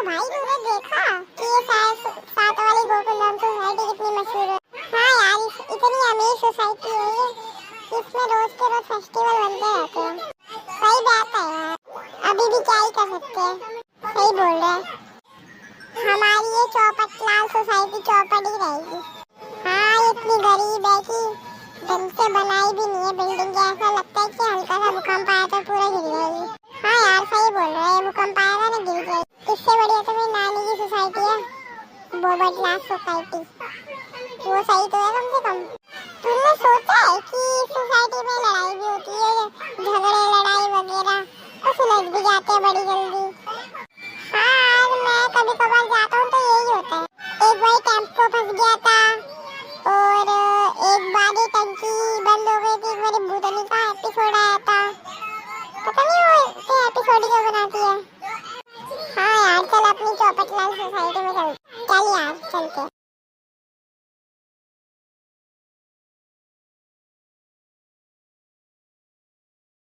भाई तूने देखा कि ये सात वाली गोकुलधाम सोसाइटी कितनी मशहूर है। हाँ यार इतनी अमीर सोसाइटी है ये, इसमें रोज के रोज फेस्टिवल बनते रहते हैं। सही बात है यार, अभी भी क्या ही कर सकते हैं। सही बोल रहे हैं, हमारी ये चौपट लाल सोसाइटी चौपट ही रहेगी। हाँ ये इतनी गरीब है कि ढंग से बनाई भी नहीं है बिल्डिंग, ऐसा लगता है कि हल्का सा भूकंप आया तो पूरा गिर जाएगी। हाँ यार सही बोल रहे हैं, भूकंप आएगा ना गिर जाएगी। इससे बढ़िया तो मेरी नानी की सोसाइटी है, बोबट लाल सोसाइटी, वो सही तो है कम से कम। तुमने सोचा है कि सोसाइटी में लड़ाई भी होती है, झगड़े लड़ाई वगैरह तो सुलझ भी जाते हैं बड़ी जल्दी। हाँ मैं कभी कभार जाता हूँ तो यही होता है। एक बार टेम्पो फंस गया था और एक बार ही टंकी बंद हो गई थी। मेरी भूतनी का एपिसोड आया था, पता नहीं वो एपिसोड क्यों बनाती है। हाँ यार चल अपनी चौपट लाल सोसाइटी में चल यार चलते।